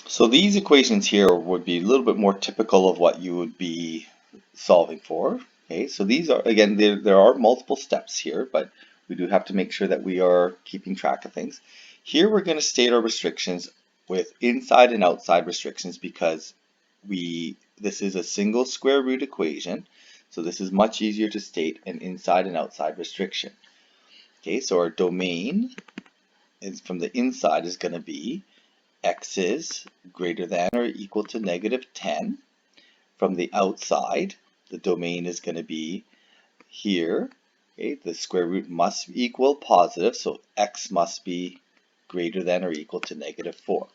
So these equations here would be a little bit more typical of what you would be solving for. Okay, so these are, again, there are multiple steps here, but we do have to make sure that we are keeping track of things. Here we're going to state our restrictions with inside and outside restrictions because this is a single square root equation, so this is much easier to state an inside and outside restriction. Okay, so our domain is from the inside is going to be x is greater than or equal to -10. From the outside, the domain is going to be here. Okay, the square root must equal positive, so x must be greater than or equal to -4.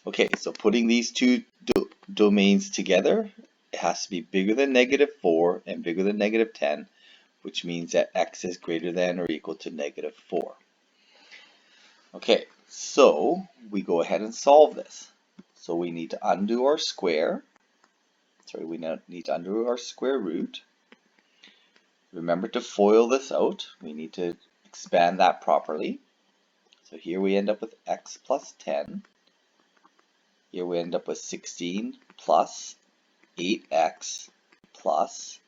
Okay, so putting these two domains together, it has to be bigger than -4 and bigger than -10, which means that x is greater than or equal to -4. Okay, so we go ahead and solve this. So we need to undo our square. Sorry, we need to undo our square root. Remember to FOIL this out. We need to expand that properly. So here we end up with x plus 10. Here we end up with 16 plus 8x plus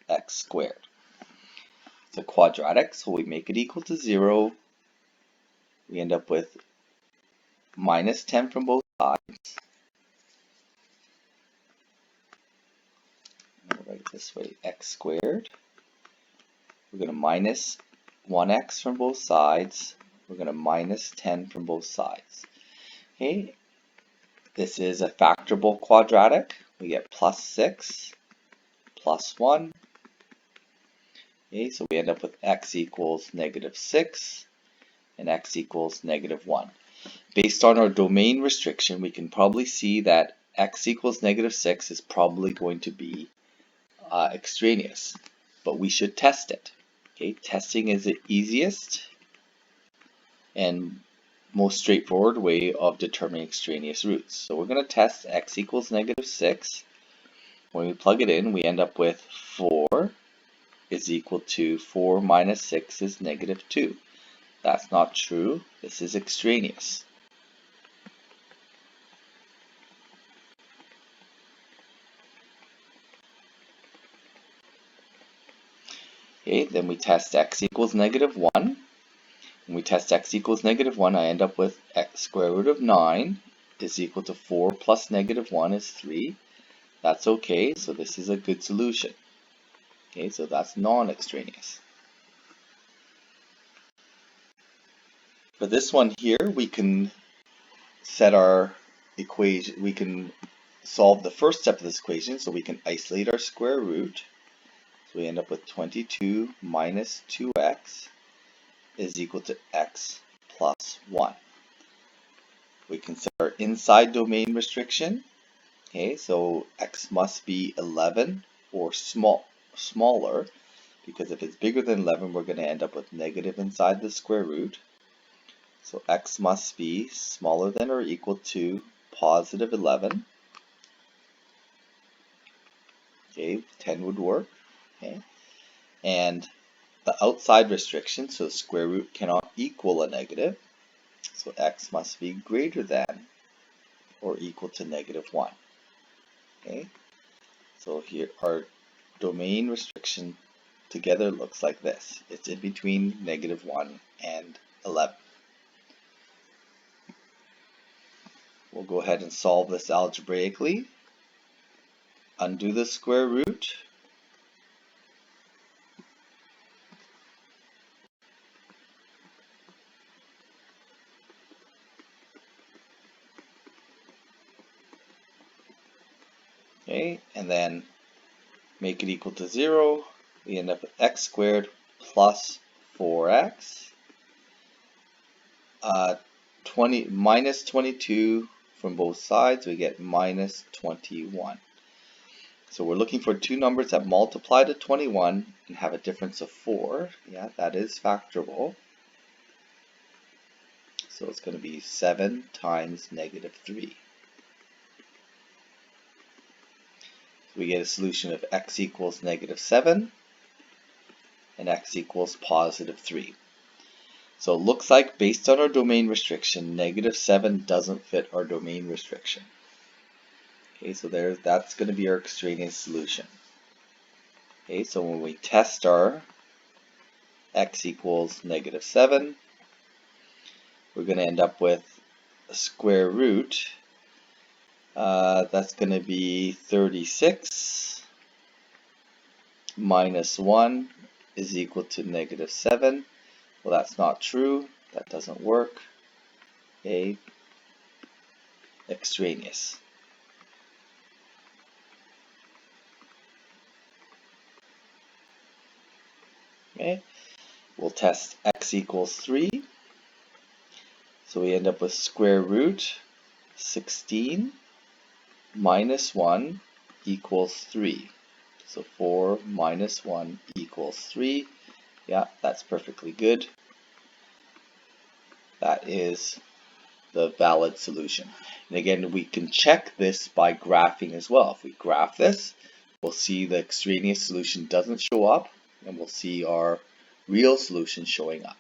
x squared. It's a quadratic, so we make it equal to 0. We end up with minus 10 from both sides. I'm going to write it this way, x squared. We're going to minus 1x from both sides. We're going to minus 10 from both sides. Okay, this is a factorable quadratic. We get plus 6 plus 1. Okay, so we end up with x equals -6 and x equals -1. Based on our domain restriction, we can probably see that x equals -6 is probably going to be extraneous, but we should test it. Okay, testing is the easiest and most straightforward way of determining extraneous roots. So we're going to test x equals -6. When we plug it in, we end up with 4 is equal to 4 minus 6 is -2. That's not true. This is extraneous. Okay, then we test x equals -1. When we test x equals -1, I end up with x square root of 9 is equal to 4 plus -1 is 3. That's okay, so this is a good solution. Okay, so that's non-extraneous. For this one here, we can set our equation, we can solve the first step of this equation, so we can isolate our square root. So we end up with 22 minus 2x is equal to x plus 1. We can set our inside domain restriction. Okay, so x must be 11 or smaller, because if it's bigger than 11, we're going to end up with negative inside the square root. So x must be smaller than or equal to positive 11. Okay, 10 would work. Okay, and the outside restriction, so the square root cannot equal a negative, so x must be greater than or equal to -1. Okay, so here our domain restriction together looks like this. It's in between -1 and 11. We'll go ahead and solve this algebraically. Undo the square root. Okay, and then make it equal to 0. We end up with x squared plus 4x. minus 22 from both sides, we get minus 21. So we're looking for two numbers that multiply to 21 and have a difference of 4. Yeah, that is factorable. So it's going to be 7 times -3. We get a solution of x equals -7 and x equals +3. So it looks like based on our domain restriction, -7 doesn't fit our domain restriction. Okay, so that's going to be our extraneous solution. Okay, so when we test our x equals -7, we're going to end up with a square root. That's going to be 36 minus 1 is equal to -7. Well, that's not true. That doesn't work. Okay, extraneous. Okay, we'll test x equals 3. So we end up with square root 16 minus 1 equals 3. So 4 minus 1 equals 3. Yeah, that's perfectly good. That is the valid solution. And again, we can check this by graphing as well. If we graph this, we'll see the extraneous solution doesn't show up, and we'll see our real solution showing up.